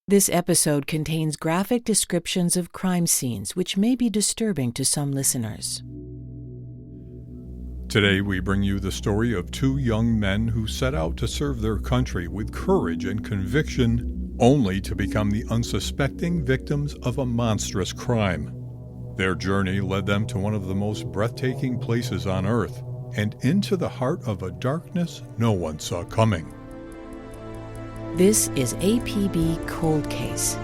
This episode contains graphic descriptions of crime scenes which may be disturbing to some listeners. Today we bring you the story of two young men who set out to serve their country with courage and conviction, only to become the unsuspecting victims of a monstrous crime. Their journey led them to one of the most breathtaking places on Earth, and into the heart of a darkness no one saw coming. This is APB Cold Case.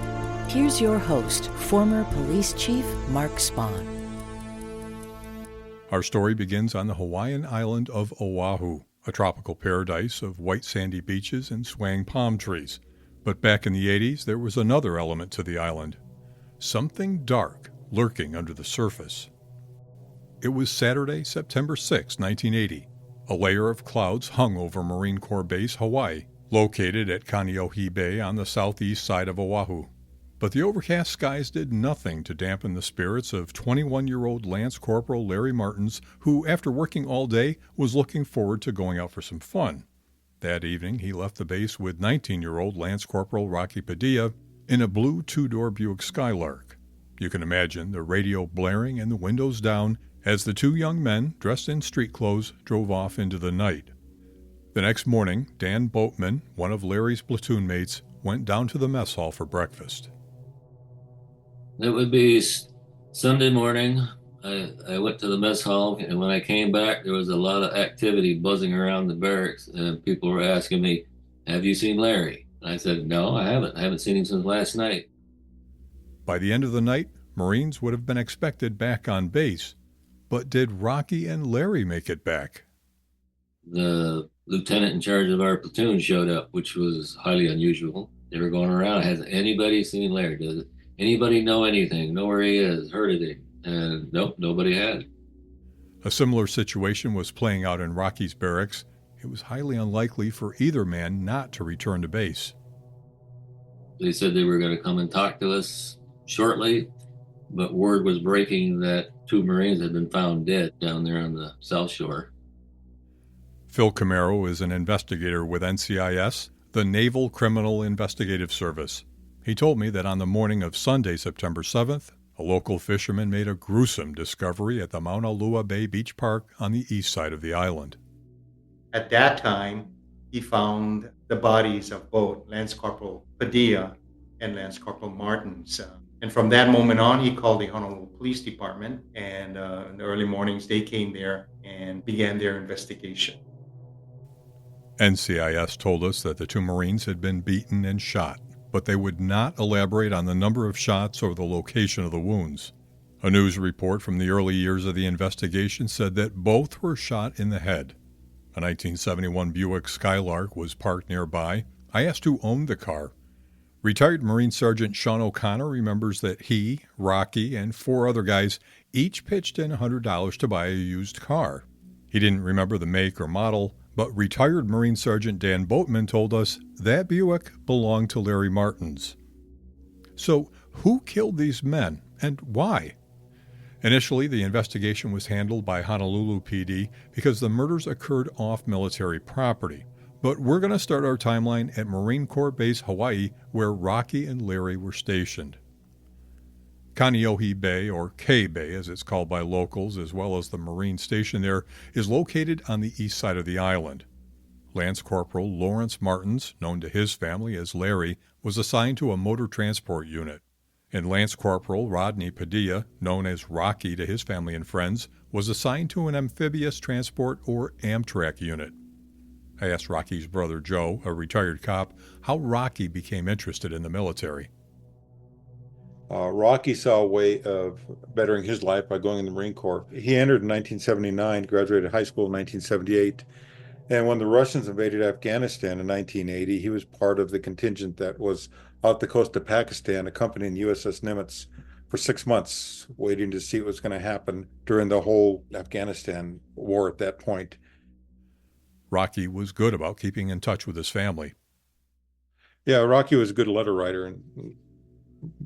Here's your host, former police chief Mark Spahn. Our story begins on the Hawaiian island of Oahu, a tropical paradise of white sandy beaches and swaying palm trees. But back in the 80s, there was another element to the island. Something dark lurking under the surface. It was Saturday, September 6, 1980. A layer of clouds hung over Marine Corps Base, Hawaii, located at Kaneohe Bay on the southeast side of Oahu. But the overcast skies did nothing to dampen the spirits of 21-year-old Lance Corporal Larry Martens, who, after working all day, was looking forward to going out for some fun. That evening, he left the base with 19-year-old Lance Corporal Rocky Padilla in a blue two-door Buick Skylark. You can imagine the radio blaring and the windows down as the two young men, dressed in street clothes, drove off into the night. The next morning, Dan Boatman, one of Larry's platoon mates, went down to the mess hall for breakfast. It would be Sunday morning. I went to the mess hall, and when I came back, there was a lot of activity buzzing around the barracks, and people were asking me, "Have you seen Larry?" And I said, "No, I haven't. I haven't seen him since last night." By the end of the night, Marines would have been expected back on base. But did Rocky and Larry make it back? The lieutenant in charge of our platoon showed up, which was highly unusual. They were going around, "Has anybody seen Larry? Does anybody know anything? Know where he is? Heard of him?" And nope, nobody had. A similar situation was playing out in Rocky's barracks. It was highly unlikely for either man not to return to base. They said they were going to come and talk to us shortly, but word was breaking that 2 Marines had been found dead down there on the South Shore. Phil Camaro is an investigator with NCIS, the Naval Criminal Investigative Service. He told me that on the morning of Sunday, September 7th, a local fisherman made a gruesome discovery at the Mauna Lua Bay Beach Park on the east side of the island. At that time, he found the bodies of both Lance Corporal Padilla and Lance Corporal Martens. And from that moment on, he called the Honolulu Police Department, and in the early mornings, they came there and began their investigation. NCIS told us that the 2 Marines had been beaten and shot, but they would not elaborate on the number of shots or the location of the wounds. A news report from the early years of the investigation said that both were shot in the head. A 1971 Buick Skylark was parked nearby. I asked who owned the car. Retired Marine Sergeant Sean O'Connor remembers that he, Rocky, and 4 other guys each pitched in $100 to buy a used car. He didn't remember the make or model, but retired Marine Sergeant Dan Boatman told us that Buick belonged to Larry Martens. So, who killed these men, and why? Initially, the investigation was handled by Honolulu PD because the murders occurred off military property. But we're going to start our timeline at Marine Corps Base, Hawaii, where Rocky and Larry were stationed. Kaneohe Bay, or K Bay as it's called by locals, as well as the Marine station there, is located on the east side of the island. Lance Corporal Lawrence Martens, known to his family as Larry, was assigned to a motor transport unit. And Lance Corporal Rodney Padilla, known as Rocky to his family and friends, was assigned to an amphibious transport or Amtrak unit. I asked Rocky's brother Joe, a retired cop, how Rocky became interested in the military. Rocky saw a way of bettering his life by going in the Marine Corps. He entered in 1979, graduated high school in 1978, and when the Russians invaded Afghanistan in 1980, he was part of the contingent that was out the coast of Pakistan, accompanying USS Nimitz for 6 months, waiting to see what was going to happen during the whole Afghanistan war at that point. Rocky was good about keeping in touch with his family. Yeah, Rocky was a good letter writer and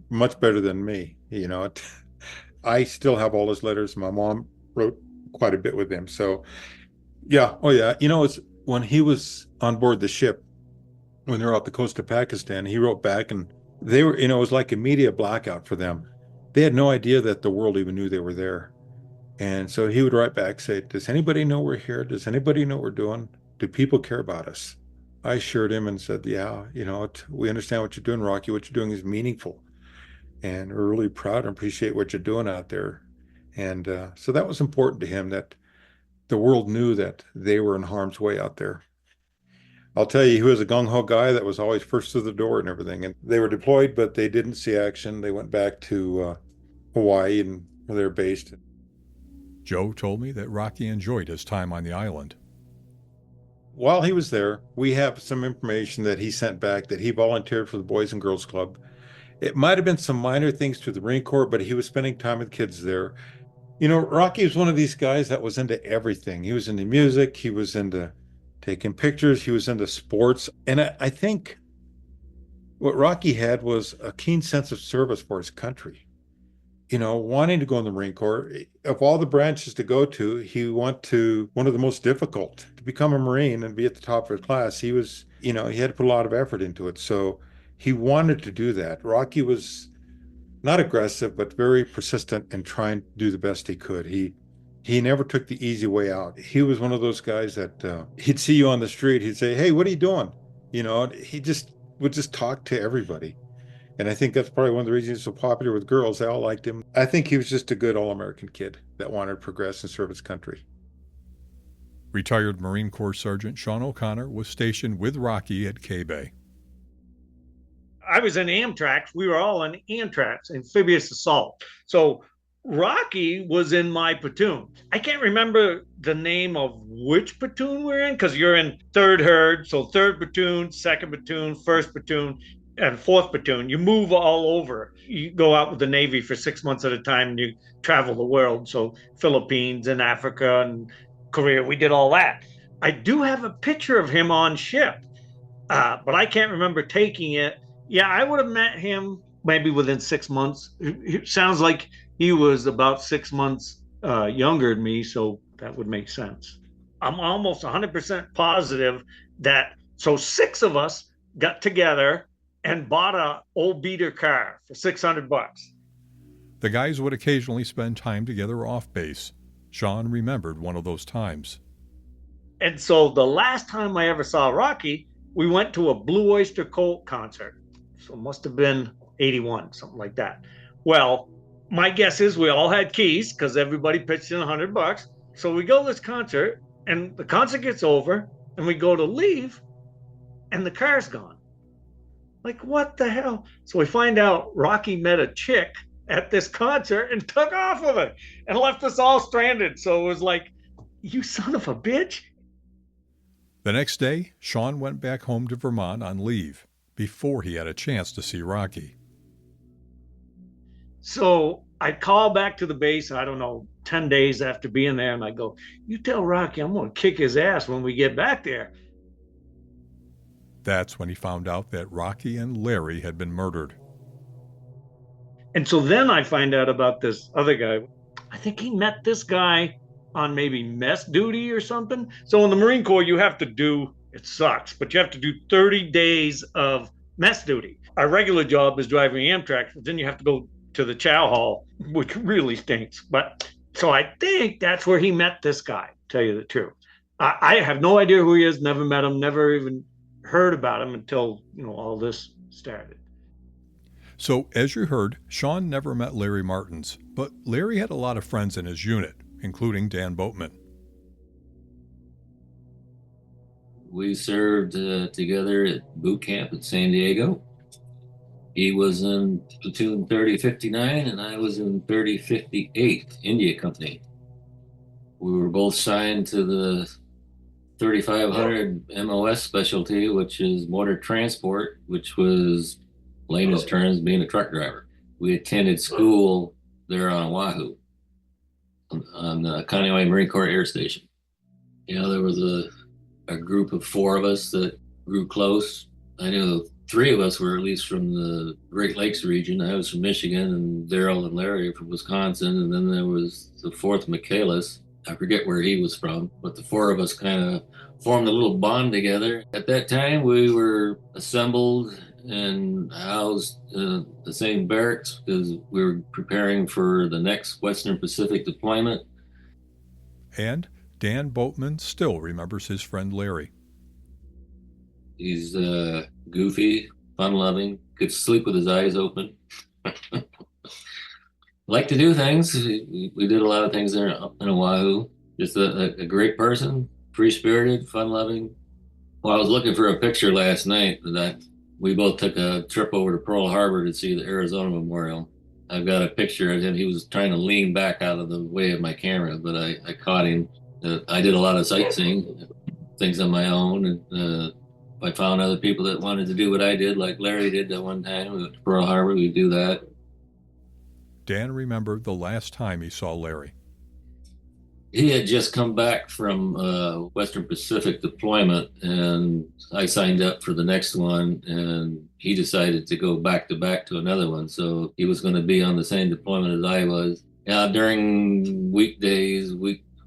much better than me. You know, I still have all his letters. My mom wrote quite a bit with him. So, yeah. Oh, yeah. You know, it's when he was on board the ship, when they were off the coast of Pakistan, he wrote back and They were, it was like a media blackout for them. They had no idea that the world even knew they were there. And so he would write back, say, does anybody know we're here? Does anybody know what we're doing? Do people care about us? I assured him and said, yeah, we understand what you're doing, Rocky. What you're doing is meaningful. And we're really proud and appreciate what you're doing out there. And so that was important to him, that the world knew that they were in harm's way out there. I'll tell you, he was a gung-ho guy that was always first to the door and everything. And they were deployed, but they didn't see action. They went back to Hawaii, and where they're based. Joe told me that Rocky enjoyed his time on the island. While he was there, we have some information that he sent back that he volunteered for the Boys and Girls Club. It might have been some minor things to the Marine Corps, but he was spending time with kids there. Rocky was one of these guys that was into everything. He was into music. He was into taking pictures. He was into sports. And I think what Rocky had was a keen sense of service for his country. Wanting to go in the Marine Corps, of all the branches to go to, he went to one of the most difficult. To become a Marine and be at the top of his class, he was, he had to put a lot of effort into it. So he wanted to do that. Rocky was not aggressive, but very persistent in trying to do the best he could. He never took the easy way out. He was one of those guys that he'd see you on the street. He'd say, hey, what are you doing? He would just talk to everybody. And I think that's probably one of the reasons he's so popular with girls. They all liked him. I think he was just a good all-American kid that wanted to progress and serve his country. Retired Marine Corps Sergeant Sean O'Connor was stationed with Rocky at Kaneohe Bay. I was in Amtrak. We were all in Amtrak, amphibious assault. So Rocky was in my platoon. I can't remember the name of which platoon we're in, because you're in 3rd Herd. So 3rd Platoon, 2nd Platoon, 1st Platoon, and 4th Platoon. You move all over. You go out with the Navy for 6 months at a time, and you travel the world. So Philippines and Africa and Korea, we did all that. I do have a picture of him on ship, but I can't remember taking it. Yeah, I would have met him maybe within 6 months. It sounds like he was about 6 months younger than me, so that would make sense. I'm almost 100% positive that, so 6 of us got together and bought a old beater car for $600. The guys would occasionally spend time together off base. Sean remembered one of those times. And so the last time I ever saw Rocky, we went to a Blue Oyster Cult concert. So it must have been 81, something like that. Well, my guess is we all had keys because everybody pitched in $100. So we go to this concert, and the concert gets over, and we go to leave, and the car's gone. Like, what the hell? So we find out Rocky met a chick at this concert and took off with it and left us all stranded. So it was like, you son of a bitch. The next day, Sean went back home to Vermont on leave before he had a chance to see Rocky. So I call back to the base, I don't know, 10 days after being there, and I go, you tell Rocky I'm going to kick his ass when we get back there. That's when he found out that Rocky and Larry had been murdered. And so then I find out about this other guy. I think he met this guy on maybe mess duty or something. So in the Marine Corps, you have to do, it sucks, but you have to do 30 days of mess duty. Our regular job is driving Amtrak, but then you have to go to the chow hall, which really stinks. But so I think that's where he met this guy, to tell you the truth. I have no idea who he is, never met him, never even heard about him until, all this started. So, as you heard, Sean never met Larry Martens, but Larry had a lot of friends in his unit, including Dan Boatman. We served together at boot camp at San Diego. He was in platoon 3059 and I was in 3058 India Company. We were both signed to the 3500 MOS specialty, which is motor transport, which was layman's terms being a truck driver. We attended school there on Oahu, on the Kaneohe Marine Corps Air Station. There was a group of 4 of us that grew close. I know 3 of us were at least from the Great Lakes region. I was from Michigan, and Daryl and Larry from Wisconsin, and then there was the 4th Michaelis. I forget where he was from, but the 4 of us kind of formed a little bond together. At that time, we were assembled and housed the same barracks because we were preparing for the next Western Pacific deployment. And Dan Boatman still remembers his friend Larry. He's goofy, fun-loving, could sleep with his eyes open. Like to do things. We did a lot of things there in Oahu. Just a great person, free-spirited, fun-loving. Well, I was looking for a picture last night that we both took a trip over to Pearl Harbor to see the Arizona Memorial. I've got a picture of him. He was trying to lean back out of the way of my camera, but I caught him. I did a lot of sightseeing, things on my own, and I found other people that wanted to do what I did, like Larry did that one time. We went to Pearl Harbor, we'd do that. Dan remembered the last time he saw Larry. He had just come back from Western Pacific deployment, and I signed up for the next one, and he decided to go back to back to another one. So he was going to be on the same deployment as I was. During weekdays,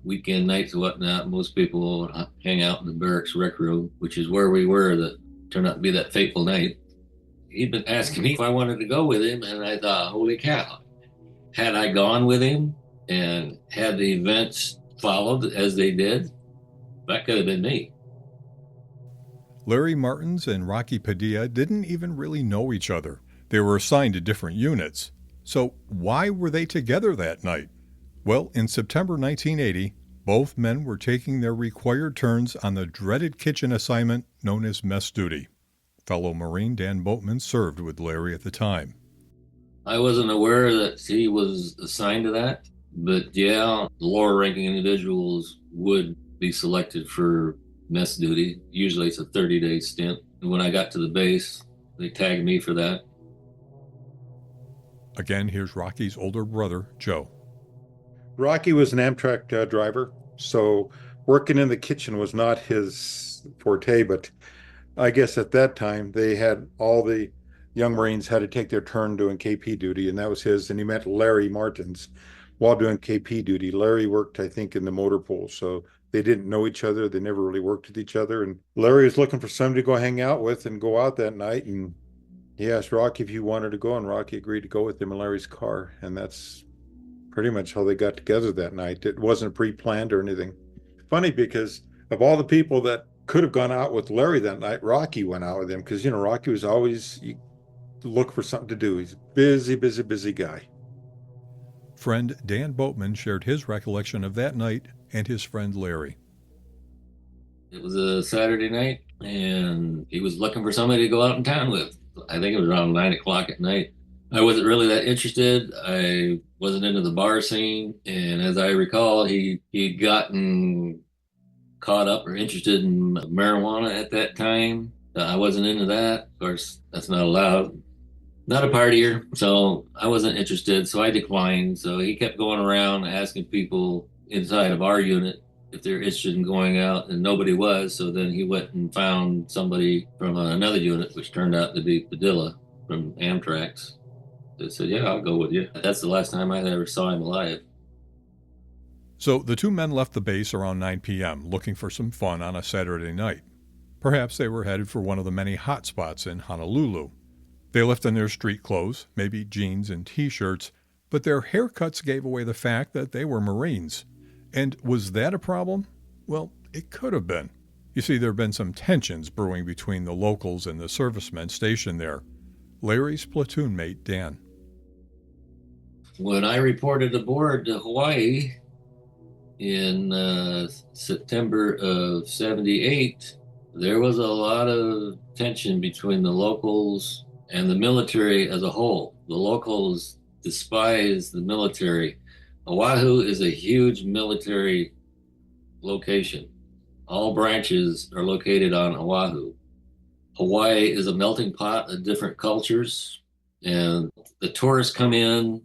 weekend nights and whatnot, most people hang out in the barracks rec room, which is where we were. That turned out to be that fateful night. He'd been asking me if I wanted to go with him, and I thought, holy cow. Had I gone with him and had the events followed as they did, that could have been me. Larry Martens and Rocky Padilla didn't even really know each other. They were assigned to different units. So why were they together that night? Well, in September 1980, both men were taking their required turns on the dreaded kitchen assignment known as mess duty. Fellow Marine Dan Boatman served with Larry at the time. I wasn't aware that he was assigned to that, but yeah, the lower-ranking individuals would be selected for mess duty. Usually it's a 30-day stint. And when I got to the base, they tagged me for that. Again, here's Rocky's older brother, Joe. Rocky was an Amtrak driver, so working in the kitchen was not his forte, but I guess at that time they had all the young Marines had to take their turn doing KP duty, and that was his, and he met Larry Martens while doing KP duty. Larry worked, I think, in the motor pool, so they didn't know each other. They never really worked with each other, and Larry was looking for somebody to go hang out with and go out that night, and he asked Rocky if he wanted to go, and Rocky agreed to go with him in Larry's car, and that's pretty much how they got together that night. It wasn't pre-planned or anything. Funny, because of all the people that could have gone out with Larry that night, Rocky went out with him, because, you know, Rocky was always look for something to do. He's a busy guy. Friend Dan Boatman shared his recollection of that night and his friend Larry. It was a Saturday night, and he was looking for somebody to go out in town with. I think it was around 9 o'clock at night. I wasn't really that interested. I wasn't into the bar scene, and as I recall, he'd gotten caught up or interested in marijuana at that time. I wasn't into that. Of course, that's not allowed. Not a partier, so I wasn't interested, so I declined. So he kept going around asking people inside of our unit if they're interested in going out, and nobody was. So then he went and found somebody from another unit, which turned out to be Padilla from Amtrak's. They said, yeah, I'll go with you. That's the last time I ever saw him alive. So the two men left the base around 9 p.m. looking for some fun on a Saturday night. Perhaps they were headed for one of the many hot spots in Honolulu. They left in their street clothes, maybe jeans and T-shirts, but their haircuts gave away the fact that they were Marines. And was that a problem? Well, it could have been. You see, there have been some tensions brewing between the locals and the servicemen stationed there. Larry's platoon mate, Dan. When I reported aboard to Hawaii in September of 78, there was a lot of tension between the locals and the military as a whole. The locals despise the military. Oahu is a huge military location. All branches are located on Oahu. Hawaii is a melting pot of different cultures, and the tourists come in,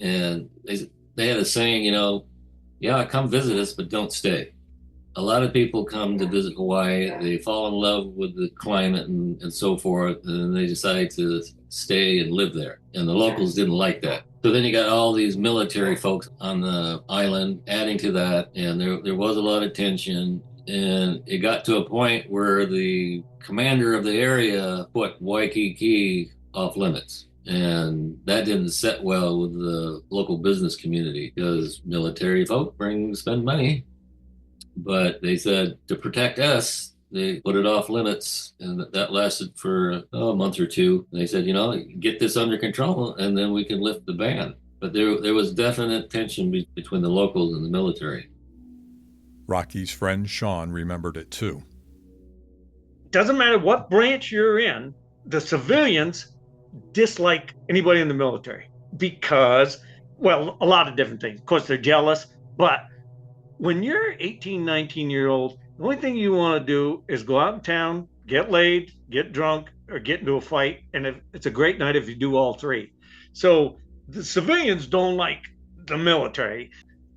and they had a saying, yeah, come visit us, but don't stay. A lot of people come to visit Hawaii. They fall in love with the climate and so forth, and then they decide to stay and live there. And the locals didn't like that. So then you got all these military folks on the island adding to that, and there was a lot of tension. And it got to a point where the commander of the area put Waikiki off limits. And that didn't set well with the local business community because military folk spend money. But they said to protect us, they put it off limits, and that lasted for a month or two. They said, get this under control, and then we can lift the ban. But there was definite tension between the locals and the military. Rocky's friend Sean remembered it too. Doesn't matter what branch you're in, the civilians dislike anybody in the military because, well, a lot of different things. Of course, they're jealous, but when you're 18, 19-year-old, the only thing you want to do is go out in town, get laid, get drunk, or get into a fight. And it's a great night if you do all three. So the civilians don't like the military.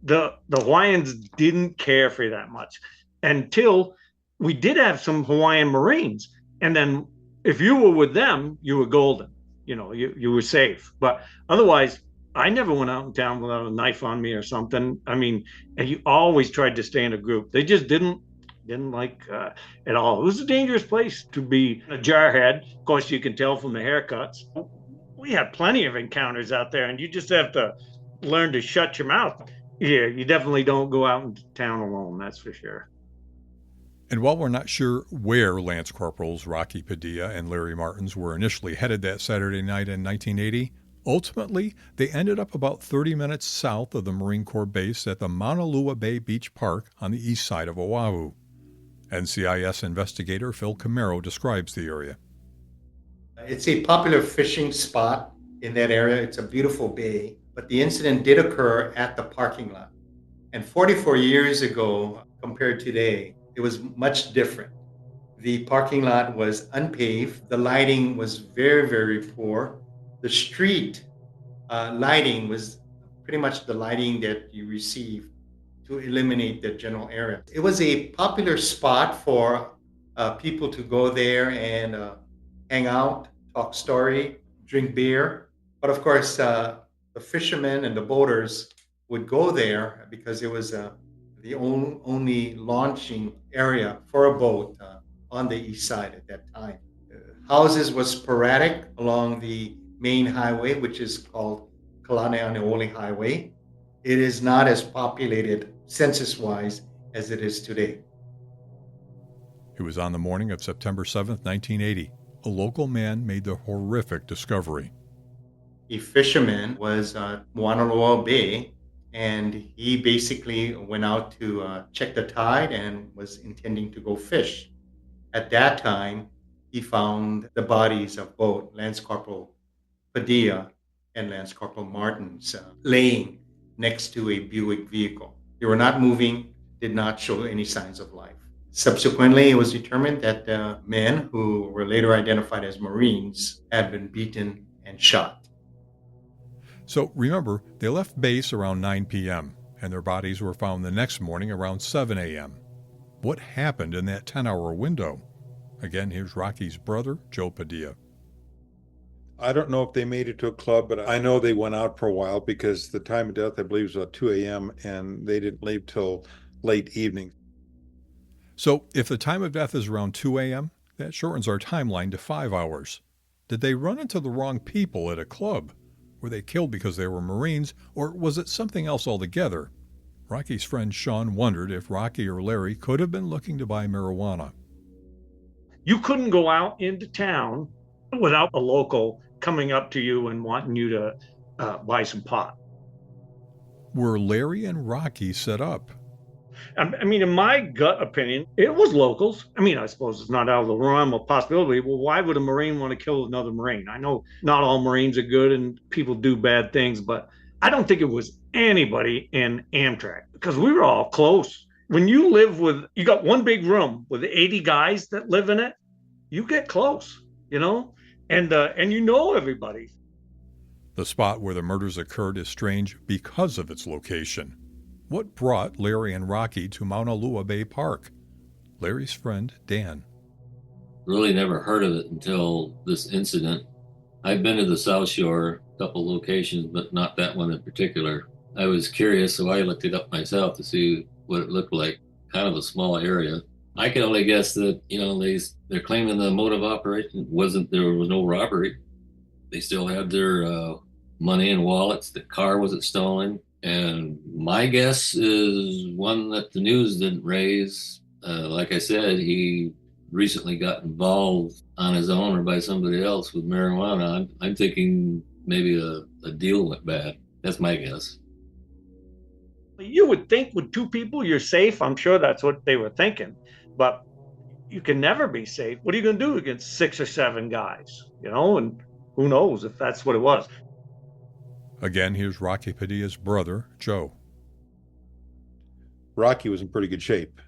The Hawaiians didn't care for you that much until we did have some Hawaiian Marines. And then if you were with them, you were golden. You were safe. But otherwise, I never went out in town without a knife on me or something. I mean, and you always tried to stay in a group. They just didn't like at all. It was a dangerous place to be a jarhead. Of course, you can tell from the haircuts. We had plenty of encounters out there, and you just have to learn to shut your mouth. Yeah, you definitely don't go out into town alone, that's for sure. And while we're not sure where Lance Corporals Rocky Padilla and Larry Martens were initially headed that Saturday night in 1980, ultimately they ended up about 30 minutes south of the Marine Corps base at the Mauna Lua Bay Beach Park on the east side of Oahu. NCIS investigator Phil Camaro describes the area. It's a popular fishing spot in that area. It's a beautiful bay, but the incident did occur at the parking lot. And 44 years ago, compared to today, it was much different. The parking lot was unpaved. The lighting was very, very poor. The street lighting was pretty much the lighting that you receive to illuminate the general area. It was a popular spot for people to go there and hang out, talk story, drink beer. But of course, the fishermen and the boaters would go there because it was the only launching area for a boat on the east side at that time. Houses was sporadic along the main highway, which is called Kaneohe Highway. It is not as populated census-wise as it is today. It was on the morning of September 7th, 1980. A local man made the horrific discovery. A fisherman was at Mauna Lua Bay, and he basically went out to check the tide and was intending to go fish. At that time, he found the bodies of both Lance Corporal Padilla and Lance Corporal Martens laying next to a Buick vehicle. They were not moving, did not show any signs of life. Subsequently, it was determined that the men, who were later identified as Marines, had been beaten and shot. So remember, they left base around 9 p.m., and their bodies were found the next morning around 7 a.m. What happened in that 10-hour window? Again, here's Rocky's brother, Joe Padilla. I don't know if they made it to a club, but I know they went out for a while because the time of death, I believe, was about 2 a.m., and they didn't leave till late evening. So if the time of death is around 2 a.m., that shortens our timeline to 5 hours. Did they run into the wrong people at a club? Were they killed because they were Marines, or was it something else altogether? Rocky's friend Sean wondered if Rocky or Larry could have been looking to buy marijuana. You couldn't go out into town without a local coming up to you and wanting you to buy some pot. Were Larry and Rocky set up? I mean, in my gut opinion, it was locals. I mean, I suppose it's not out of the realm of possibility. Well, why would a Marine want to kill another Marine? I know not all Marines are good and people do bad things, but I don't think it was anybody in Amtrak because we were all close. When you got one big room with 80 guys that live in it, you get close, and you know everybody. The spot where the murders occurred is strange because of its location. What brought Larry and Rocky to Mauna Lua Bay Park? Larry's friend, Dan. Really never heard of it until this incident. I've been to the South Shore, a couple locations, but not that one in particular. I was curious, so I looked it up myself to see what it looked like. kind of a small area. I can only guess that, they're claiming the mode of operation there was no robbery. They still had their money and wallets. The car wasn't stolen. And my guess is one that the news didn't raise. Like I said, he recently got involved on his own or by somebody else with marijuana. I'm thinking maybe a deal went bad. That's my guess. You would think with two people you're safe. I'm sure that's what they were thinking, but you can never be safe. What are you going to do against 6 or 7 guys? And who knows if that's what it was. Again, here's Rocky Padilla's brother, Joe. Rocky was in pretty good shape,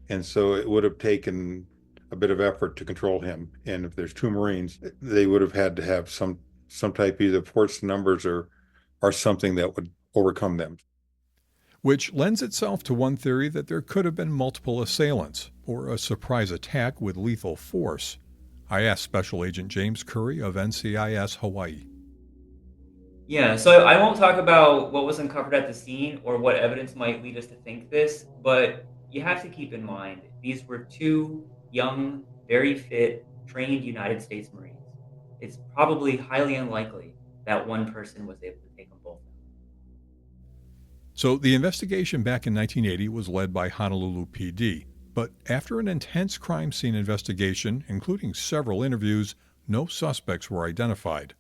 and so it would have taken a bit of effort to control him. And if there's 2 Marines, they would have had to have some type of either force numbers or something that would overcome them. Which lends itself to one theory that there could have been multiple assailants, or a surprise attack with lethal force. I asked Special Agent James Curry of NCIS Hawaii. Yeah, so I won't talk about what was uncovered at the scene or what evidence might lead us to think this, but you have to keep in mind, these were 2 young, very fit, trained United States Marines. It's probably highly unlikely that one person was able to take them both. So the investigation back in 1980 was led by Honolulu PD, but after an intense crime scene investigation, including several interviews, no suspects were identified.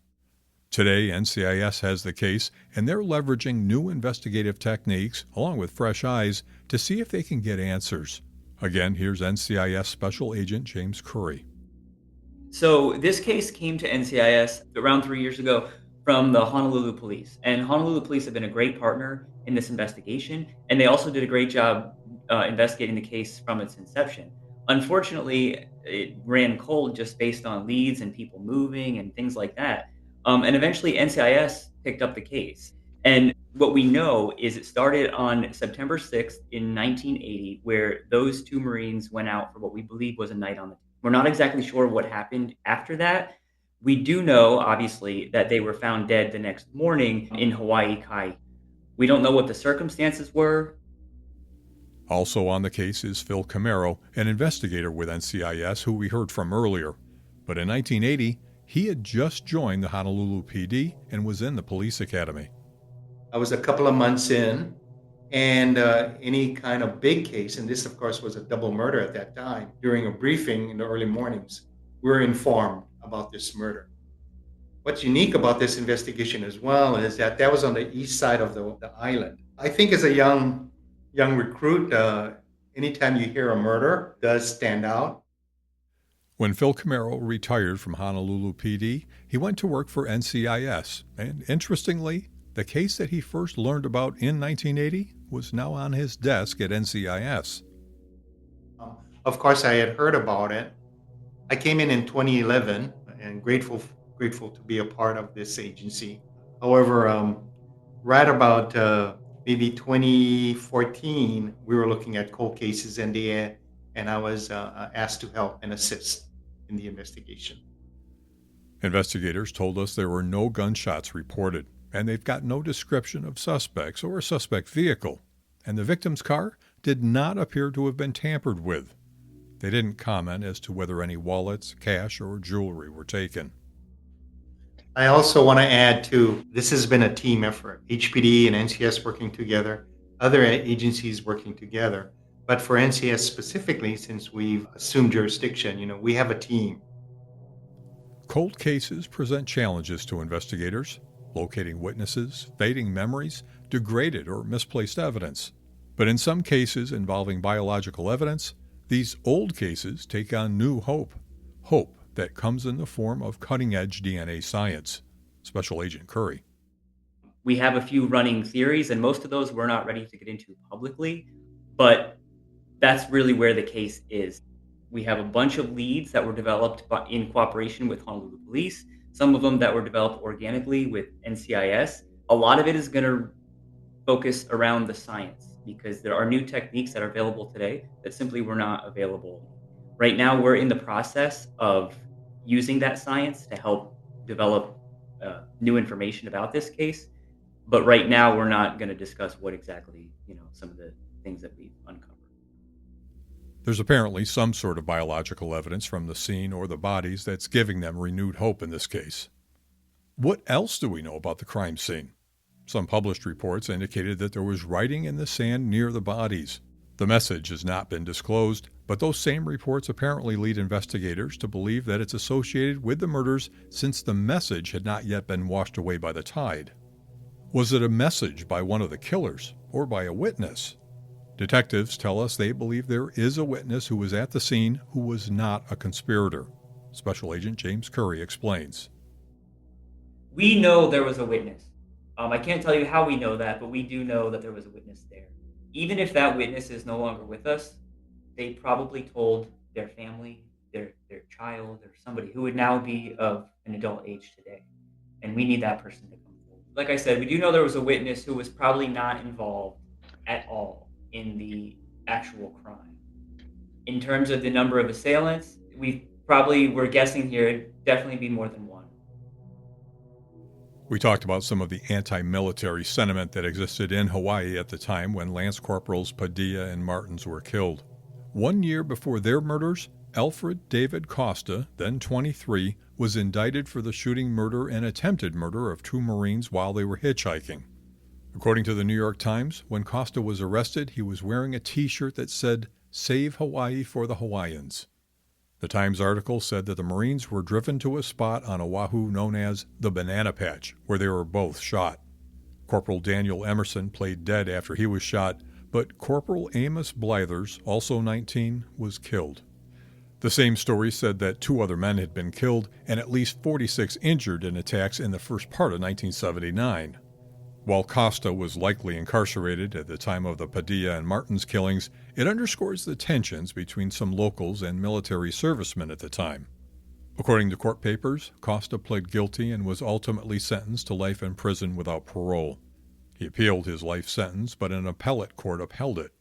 Today, NCIS has the case, and they're leveraging new investigative techniques, along with fresh eyes, to see if they can get answers. Again, here's NCIS Special Agent James Curry. So this case came to NCIS around 3 years ago from the Honolulu Police. And Honolulu Police have been a great partner in this investigation, and they also did a great job investigating the case from its inception. Unfortunately, it ran cold just based on leads and people moving and things like that. And eventually NCIS picked up the case. And what we know is it started on September 6th in 1980, where those 2 Marines went out for what we believe was a night on the town. We're not exactly sure what happened after that. We do know, obviously, that they were found dead the next morning in Hawaii Kai. We don't know what the circumstances were. Also on the case is Phil Camaro, an investigator with NCIS who we heard from earlier. But in 1980, he had just joined the Honolulu PD and was in the police academy. I was a couple of months in, and any kind of big case, and this, of course, was a double murder at that time, during a briefing in the early mornings, we were informed about this murder. What's unique about this investigation as well is that was on the east side of the island. I think as a young recruit, anytime you hear a murder, it does stand out. When Phil Camaro retired from Honolulu PD, he went to work for NCIS, and interestingly, the case that he first learned about in 1980 was now on his desk at NCIS. Of course, I had heard about it. I came in 2011 and grateful to be a part of this agency. However, right about maybe 2014, we were looking at cold cases and I was asked to help and assist in the investigation. Investigators told us there were no gunshots reported, and they've got no description of suspects or a suspect vehicle, and the victim's car did not appear to have been tampered with. They didn't comment as to whether any wallets, cash, or jewelry were taken. I also want to add, too, this has been a team effort. HPD and NCS working together, other agencies working together. But for NCS specifically, since we've assumed jurisdiction, we have a team. Cold cases present challenges to investigators, locating witnesses, fading memories, degraded or misplaced evidence. But in some cases involving biological evidence, these old cases take on new hope that comes in the form of cutting-edge DNA science. Special Agent Curry. We have a few running theories, and most of those we're not ready to get into publicly, but that's really where the case is. We have a bunch of leads that were developed in cooperation with Honolulu Police, some of them that were developed organically with NCIS. A lot of it is going to focus around the science because there are new techniques that are available today that simply were not available. Right now, we're in the process of using that science to help develop new information about this case. But right now, we're not going to discuss what exactly, some of the things that we've uncovered. There's apparently some sort of biological evidence from the scene or the bodies that's giving them renewed hope in this case. What else do we know about the crime scene? Some published reports indicated that there was writing in the sand near the bodies. The message has not been disclosed, but those same reports apparently lead investigators to believe that it's associated with the murders since the message had not yet been washed away by the tide. Was it a message by one of the killers or by a witness? Detectives tell us they believe there is a witness who was at the scene who was not a conspirator. Special Agent James Curry explains. We know there was a witness. I can't tell you how we know that, but we do know that there was a witness there. Even if that witness is no longer with us, they probably told their family, their child, or somebody who would now be of an adult age today. And we need that person to come forward. Like I said, we do know there was a witness who was probably not involved at all in the actual crime. In terms of the number of assailants, we're guessing here, it'd definitely be more than one. We talked about some of the anti-military sentiment that existed in Hawaii at the time when Lance Corporals Padilla and Martens were killed. 1 year before their murders, Alfred David Costa, then 23, was indicted for the shooting, murder, and attempted murder of 2 Marines while they were hitchhiking. According to the New York Times, when Costa was arrested, he was wearing a T-shirt that said, "Save Hawaii for the Hawaiians." The Times article said that the Marines were driven to a spot on Oahu known as the Banana Patch, where they were both shot. Corporal Daniel Emerson played dead after he was shot, but Corporal Amos Blithers, also 19, was killed. The same story said that 2 other men had been killed and at least 46 injured in attacks in the first part of 1979. While Costa was likely incarcerated at the time of the Padilla and Martens killings, it underscores the tensions between some locals and military servicemen at the time. According to court papers, Costa pled guilty and was ultimately sentenced to life in prison without parole. He appealed his life sentence, but an appellate court upheld it.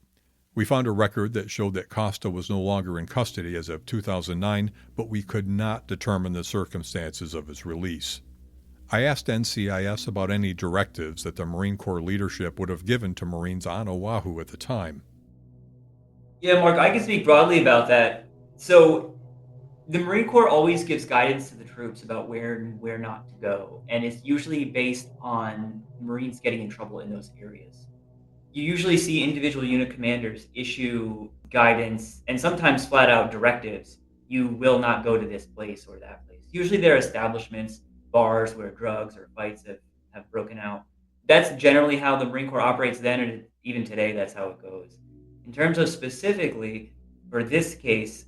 We found a record that showed that Costa was no longer in custody as of 2009, but we could not determine the circumstances of his release. I asked NCIS about any directives that the Marine Corps leadership would have given to Marines on Oahu at the time. Yeah, Mark, I can speak broadly about that. So the Marine Corps always gives guidance to the troops about where and where not to go, and it's usually based on Marines getting in trouble in those areas. You usually see individual unit commanders issue guidance and sometimes flat out directives. You will not go to this place or that place. Usually there are establishments, bars where drugs or fights have broken out. That's generally how the Marine Corps operates then, and even today, that's how it goes. In terms of specifically for this case,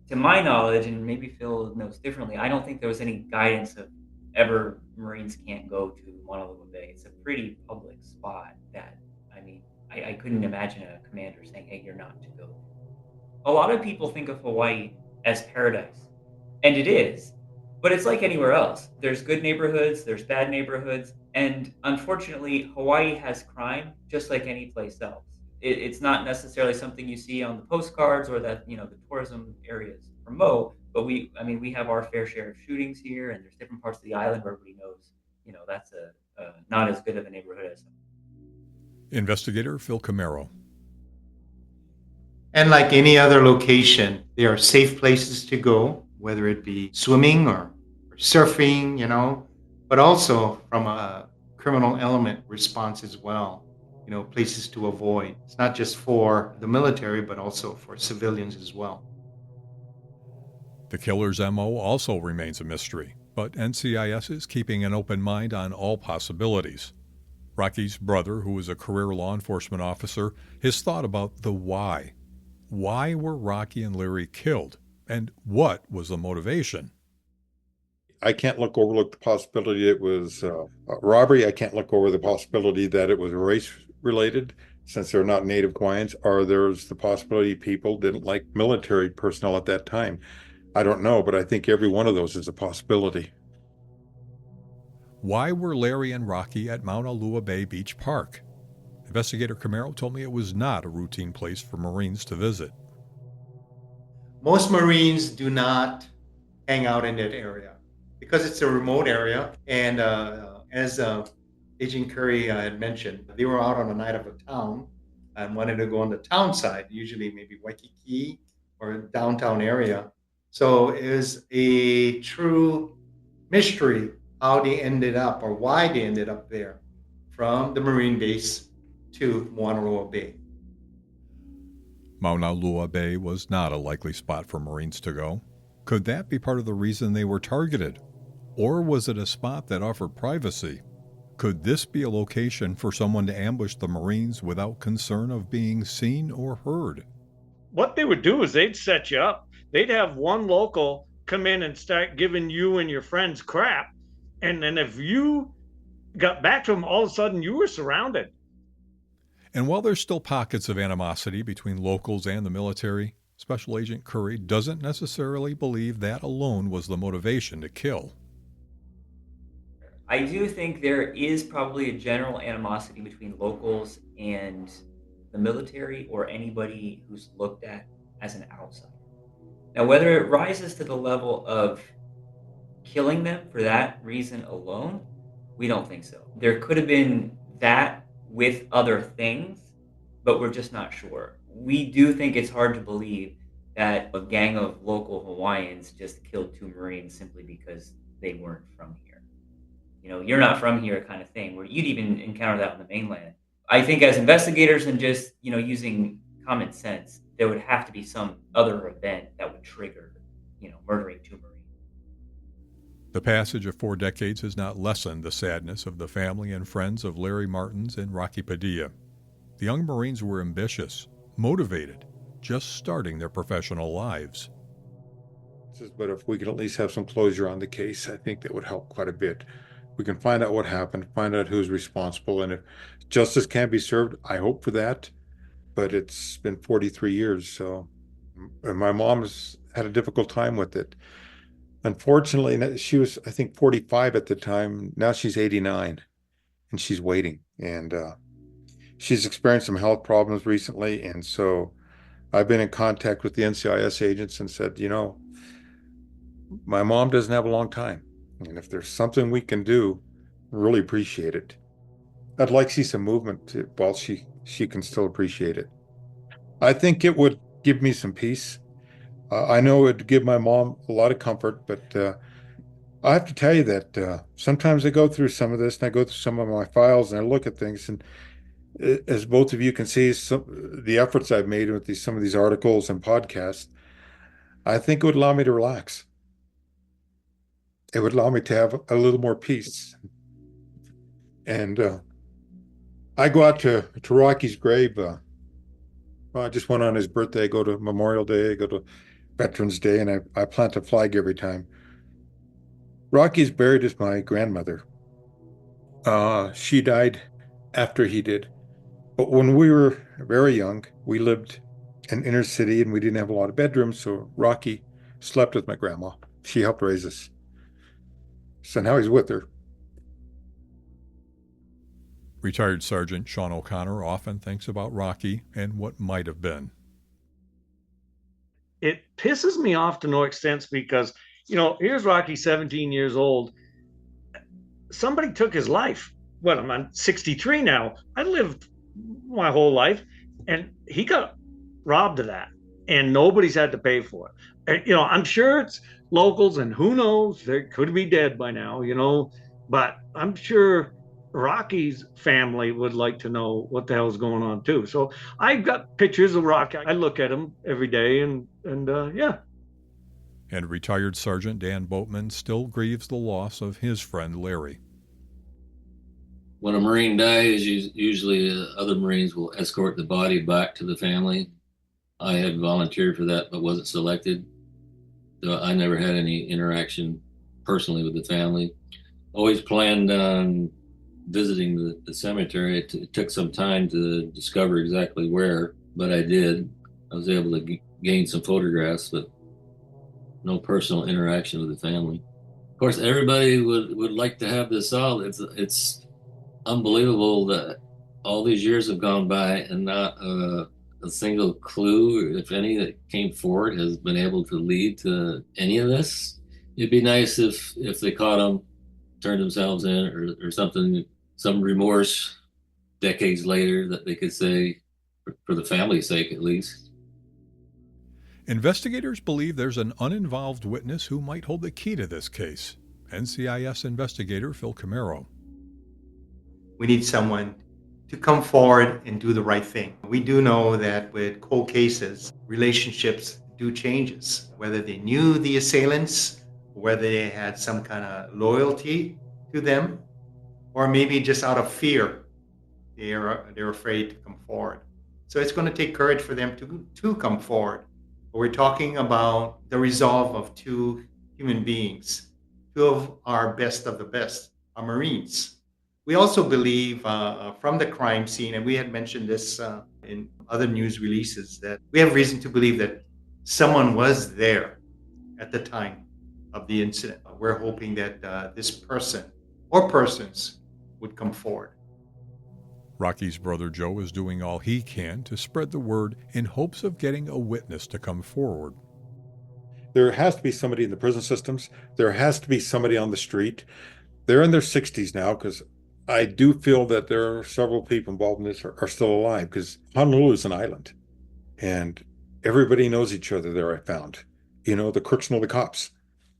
to my knowledge, and maybe Phil knows differently, I don't think there was any guidance of ever Marines can't go to Kaneohe Bay. It's a pretty public spot that, I couldn't imagine a commander saying, hey, you're not to go. A lot of people think of Hawaii as paradise, and it is. But it's like anywhere else. There's good neighborhoods, there's bad neighborhoods, and unfortunately, Hawaii has crime just like any place else. It's not necessarily something you see on the postcards or that, the tourism areas promote, but we have our fair share of shootings here, and there's different parts of the island where everybody knows, that's not as good of a neighborhood as. Investigator Phil Camaro. And like any other location, there are safe places to go, whether it be swimming or surfing, but also from a criminal element response as well, places to avoid. It's not just for the military, but also for civilians as well. The killer's MO also remains a mystery, but NCIS is keeping an open mind on all possibilities. Rocky's brother, who is a career law enforcement officer, has thought about the why. Why were Rocky and Larry killed? And what was the motivation? I can't overlook the possibility it was robbery. I can't look over the possibility that it was race-related, since they're not native Hawaiians, or there's the possibility people didn't like military personnel at that time. I don't know, but I think every one of those is a possibility. Why were Larry and Rocky at Mauna Bay Beach Park? Investigator Camaro told me it was not a routine place for Marines to visit. Most Marines do not hang out in that area because it's a remote area. And as Agent Curry had mentioned, they were out on a night of a town and wanted to go on the town side, usually maybe Waikiki or downtown area. So it was a true mystery how they ended up or why they ended up there from the Marine base to Mauna Loa Bay. Mauna Loa Bay was not a likely spot for Marines to go. Could that be part of the reason they were targeted? Or was it a spot that offered privacy? Could this be a location for someone to ambush the Marines without concern of being seen or heard? What they would do is they'd set you up. They'd have one local come in and start giving you and your friends crap. And then if you got back to them, all of a sudden you were surrounded. And while there's still pockets of animosity between locals and the military, Special Agent Curry doesn't necessarily believe that alone was the motivation to kill. I do think there is probably a general animosity between locals and the military or anybody who's looked at as an outsider. Now, whether it rises to the level of killing them for that reason alone, we don't think so. There could have been that with other things, but we're just not sure. We do think it's hard to believe that a gang of local Hawaiians just killed 2 Marines simply because they weren't from here. You know, you're not from here kind of thing, where you'd even encounter that on the mainland. I think as investigators and just, using common sense, there would have to be some other event that would trigger, murdering 2 Marines. The passage of 4 decades has not lessened the sadness of the family and friends of Larry Martens and Rocky Padilla. The young Marines were ambitious, motivated, just starting their professional lives. But if we could at least have some closure on the case, I think that would help quite a bit. We can find out what happened, find out who's responsible, and if justice can be served, I hope for that. But it's been 43 years, so and my mom's had a difficult time with it. Unfortunately, she was, I think, 45 at the time. Now she's 89, and she's waiting. And she's experienced some health problems recently, and so I've been in contact with the NCIS agents and said, my mom doesn't have a long time. And if there's something we can do, really appreciate it. I'd like to see some movement while she can still appreciate it. I think it would give me some peace. I know it would give my mom a lot of comfort, but I have to tell you that sometimes I go through some of this and I go through some of my files and I look at things, and as both of you can see, the efforts I've made with some of these articles and podcasts, I think it would allow me to relax. It would allow me to have a little more peace. And I go out to Rocky's grave. I just went on his birthday. I go to Memorial Day, I go to Veterans Day, and I plant a flag every time. Rocky's buried as my grandmother. She died after he did. But when we were very young, we lived in inner city and we didn't have a lot of bedrooms, so Rocky slept with my grandma. She helped raise us. So now he's with her. Retired Sergeant Sean O'Connor often thinks about Rocky and what might have been. It pisses me off to no extent because, here's Rocky, 17 years old. Somebody took his life. Well, I'm 63 now. I lived my whole life, and he got robbed of that, and nobody's had to pay for it. And, I'm sure it's locals, and who knows, they could be dead by now, but I'm sure Rocky's family would like to know what the hell's going on too. So I've got pictures of Rocky. I look at him every day, and yeah. And retired Sergeant Dan Boatman still grieves the loss of his friend Larry. When a Marine dies, usually other Marines will escort the body back to the family. I had volunteered for that, but wasn't selected. So I never had any interaction personally with the family. Always planned on visiting the cemetery. It took some time to discover exactly where, but I did. I was able to gain some photographs, but no personal interaction with the family. Of course, everybody would like to have this solved. It's unbelievable that all these years have gone by and not a single clue, if any, that came forward has been able to lead to any of this. It'd be nice if they caught them, turned themselves in, or something, some remorse decades later that they could say, for the family's sake at least. Investigators believe there's an uninvolved witness who might hold the key to this case. NCIS investigator Phil Camaro. We need someone to come forward and do the right thing. We do know that with cold cases, relationships do changes, whether they knew the assailants, whether they had some kind of loyalty to them, or maybe just out of fear, they're afraid to come forward. So it's going to take courage for them to come forward. But we're talking about the resolve of two human beings, two of our best of the best, our Marines. We also believe from the crime scene, and we had mentioned this in other news releases, that we have reason to believe that someone was there at the time of the incident. We're hoping that this person or persons would come forward. Rocky's brother Joe is doing all he can to spread the word in hopes of getting a witness to come forward. There has to be somebody in the prison systems. There has to be somebody on the street. They're in their 60s now, because I do feel that there are several people involved in this are still alive, because Honolulu is an island and everybody knows each other there, I found. The crooks know the cops.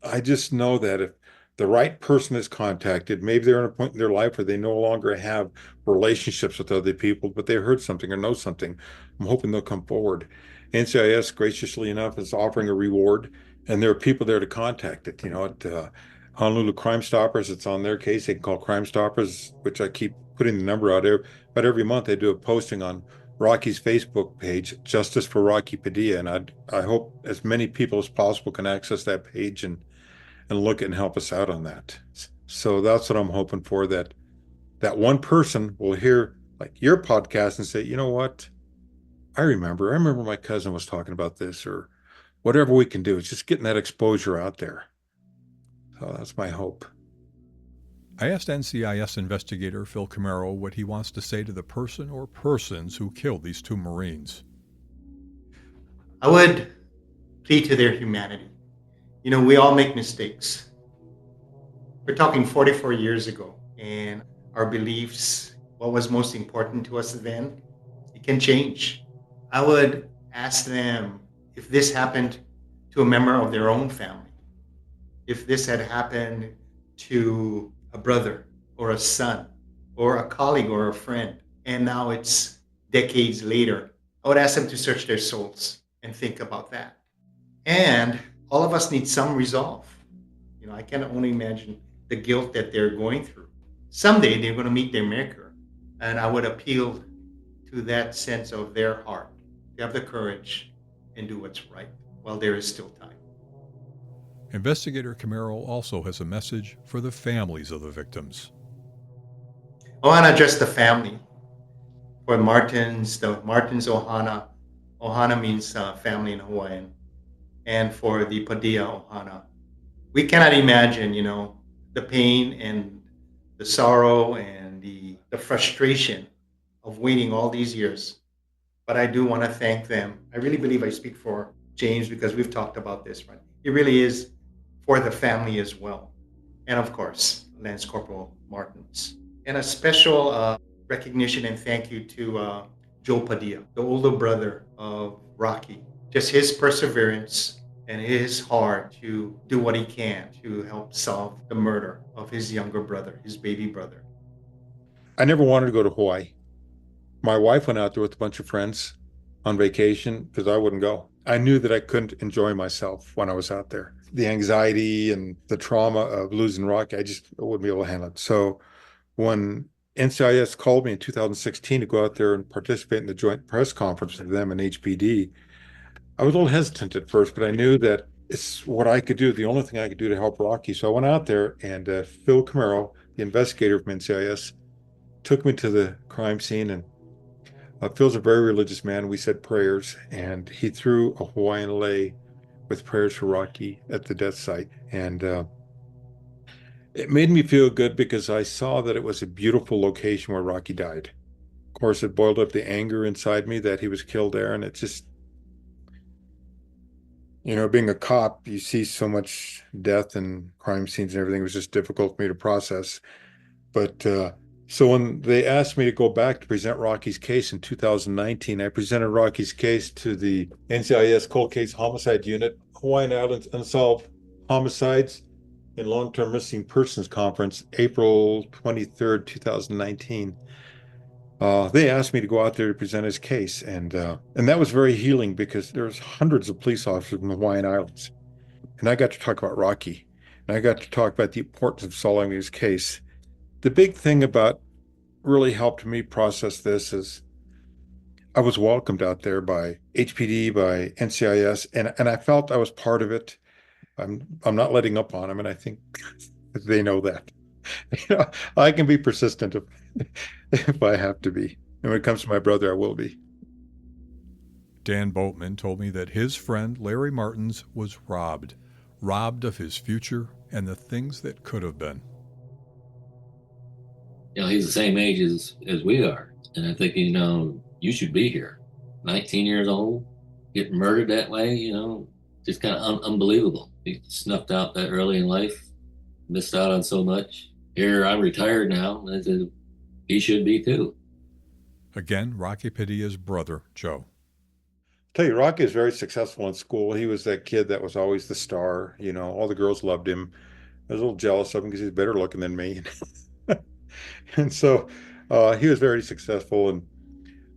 I just know that if the right person is contacted, maybe they're at a point in their life where they no longer have relationships with other people, but they heard something or know something, I'm hoping they'll come forward. NCIS, graciously enough, is offering a reward, and there are people there to contact it. At Honolulu Crime Stoppers, it's on their case. They can call Crime Stoppers, which I keep putting the number out there. But every month they do a posting on Rocky's Facebook page, Justice for Rocky Padilla. And I hope as many people as possible can access that page and look and help us out on that. So that's what I'm hoping for, that one person will hear like your podcast and say, you know what? I remember my cousin was talking about this, or whatever we can do. It's just getting that exposure out there. So that's my hope. I asked NCIS investigator Phil Camaro what he wants to say to the person or persons who killed these two Marines. I would plead to their humanity. We all make mistakes. We're talking 44 years ago, and our beliefs, what was most important to us then, it can change. I would ask them if this happened to a member of their own family, if this had happened to a brother or a son or a colleague or a friend, and now it's decades later, I would ask them to search their souls and think about that. And all of us need some resolve. I can only imagine the guilt that they're going through. Someday they're going to meet their maker, and I would appeal to that sense of their heart to have the courage and do what's right while there is still time. Investigator Camaro also has a message for the families of the victims. I want to address the family. For Martens, the Martens Ohana. Ohana means family in Hawaiian. And for the Padilla Ohana. We cannot imagine, the pain and the sorrow and the frustration of waiting all these years. But I do want to thank them. I really believe I speak for James, because we've talked about this, right? It really is for the family as well. And of course, Lance Corporal Martens. And a special recognition and thank you to Joe Padilla, the older brother of Rocky. Just his perseverance and his heart to do what he can to help solve the murder of his younger brother, his baby brother. I never wanted to go to Hawaii. My wife went out there with a bunch of friends on vacation because I wouldn't go. I knew that I couldn't enjoy myself when I was out there. The anxiety and the trauma of losing Rocky, I wouldn't be able to handle it. So when NCIS called me in 2016 to go out there and participate in the joint press conference with them and HPD, I was a little hesitant at first, but I knew that it's what I could do, the only thing I could do to help Rocky. So I went out there, and Phil Camaro, the investigator from NCIS, took me to the crime scene. And Phil's a very religious man. We said prayers, and he threw a Hawaiian lei with prayers for Rocky at the death site. And it made me feel good because I saw that it was a beautiful location where Rocky died. Of course, it boiled up the anger inside me that he was killed there. And it just, being a cop, you see so much death and crime scenes and everything. It was just difficult for me to process. But So when they asked me to go back to present Rocky's case in 2019, I presented Rocky's case to the NCIS Cold Case Homicide Unit, Hawaiian Islands Unsolved Homicides and Long-Term Missing Persons Conference, April 23rd, 2019. They asked me to go out there to present his case, and that was very healing because there's hundreds of police officers from the Hawaiian Islands. And I got to talk about Rocky, and I got to talk about the importance of solving his case. The big thing about really helped me process this is I was welcomed out there by HPD, by NCIS, and I felt I was part of it. I'm not letting up on them, and I think they know that. I can be persistent if I have to be. And when it comes to my brother, I will be. Dan Boatman told me that his friend Larry Martens was robbed of his future and the things that could have been. He's the same age as we are. And I think, you should be here. 19 years old, getting murdered that way, just kind of unbelievable. He snuffed out that early in life, missed out on so much. Here, I'm retired now. I said, he should be too. Again, Rocky Padilla's brother, Joe. I'll tell you, Rocky was very successful in school. He was that kid that was always the star. All the girls loved him. I was a little jealous of him because he's better looking than me. And so he was very successful. And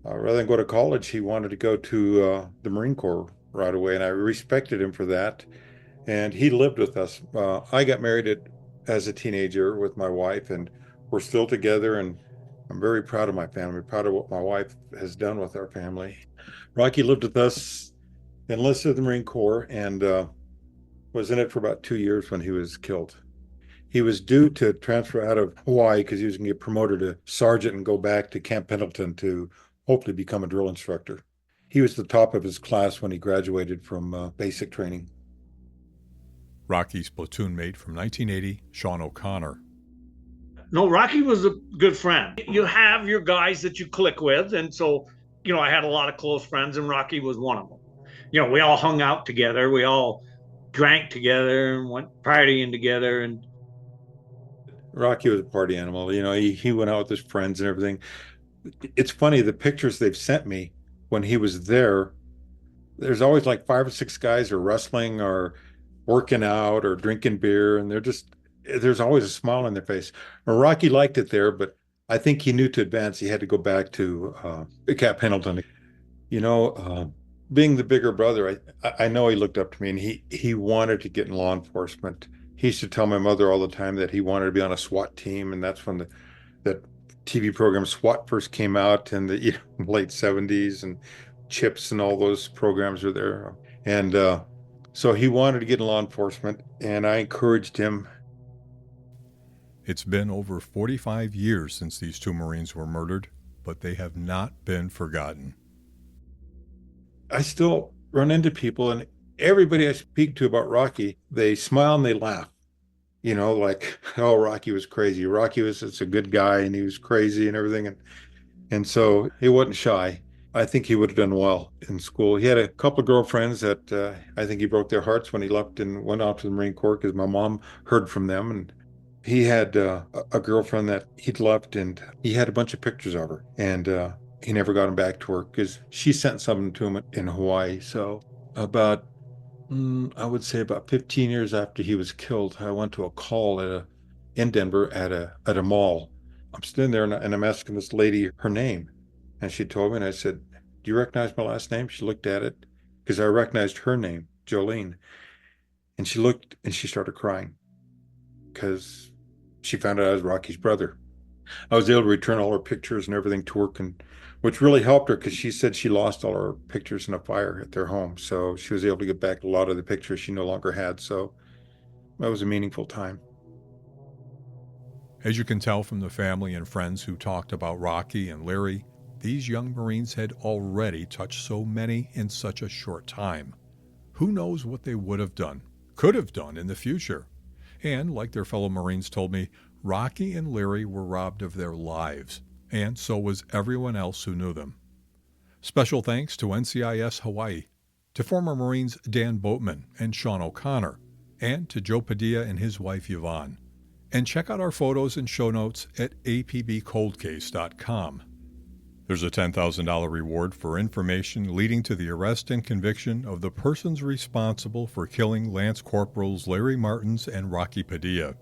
rather than go to college, he wanted to go to the Marine Corps right away. And I respected him for that. And he lived with us. I got married as a teenager with my wife, and we're still together. And I'm very proud of my family, proud of what my wife has done with our family. Rocky lived with us, enlisted in the Marine Corps, and was in it for about 2 years when he was killed. He was due to transfer out of Hawaii because he was going to get promoted to sergeant and go back to Camp Pendleton to hopefully become a drill instructor. He was the top of his class when he graduated from basic training. Rocky's platoon mate from 1980, Sean O'Connor. No, Rocky was a good friend. You have your guys that you click with. And so, I had a lot of close friends, and Rocky was one of them. We all hung out together. We all drank together and went partying together. And Rocky was a party animal. He went out with his friends and everything. It's funny, the pictures they've sent me when he was there, there's always like 5 or 6 guys are wrestling or working out or drinking beer, and there's always a smile on their face. Well, Rocky liked it there, but I think he knew to advance he had to go back to Camp Pendleton. Being the bigger brother, I know he looked up to me, and he wanted to get in law enforcement. He used to tell my mother all the time that he wanted to be on a SWAT team, and that's when that TV program SWAT first came out in the late 70s, and CHIPS and all those programs were there. And so he wanted to get in law enforcement, and I encouraged him. It's been over 45 years since these 2 Marines were murdered, but they have not been forgotten. I still run into people, and everybody I speak to about Rocky, they smile and they laugh. Like, oh, Rocky was crazy. Rocky was such a good guy, and he was crazy and everything. And so he wasn't shy. I think he would have done well in school. He had a couple of girlfriends that I think he broke their hearts when he left and went off to the Marine Corps because my mom heard from them. And he had a girlfriend that he'd left, and he had a bunch of pictures of her. And he never got him back to her because she sent something to him in Hawaii. So I would say about 15 years after he was killed, I went to a call in Denver at a mall. I'm sitting there and I'm asking this lady her name. And she told me, and I said, "Do you recognize my last name?" She looked at it because I recognized her name, Jolene. And she looked and she started crying because she found out I was Rocky's brother. I was able to return all her pictures and everything to her, which really helped her because she said she lost all her pictures in a fire at their home. So she was able to get back a lot of the pictures she no longer had. So that was a meaningful time. As you can tell from the family and friends who talked about Rocky and Larry, these young Marines had already touched so many in such a short time. Who knows what they would have done, could have done in the future? And like their fellow Marines told me, Rocky and Larry were robbed of their lives, and so was everyone else who knew them. Special thanks to NCIS Hawaii, to former Marines Dan Boatman and Sean O'Connor, and to Joe Padilla and his wife Yvonne. And check out our photos and show notes at apbcoldcase.com. There's a $10,000 reward for information leading to the arrest and conviction of the persons responsible for killing Lance Corporals Larry Martens and Rocky Padilla.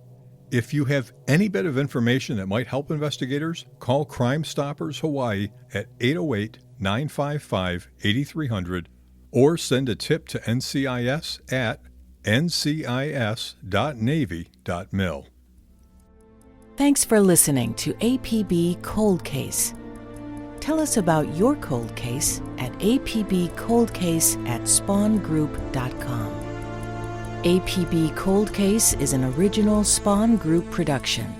If you have any bit of information that might help investigators, call Crime Stoppers Hawaii at 808-955-8300 or send a tip to NCIS at ncis.navy.mil. Thanks for listening to APB Cold Case. Tell us about your cold case at apbcoldcase@spawngroup.com. APB Cold Case is an original Spawn Group production.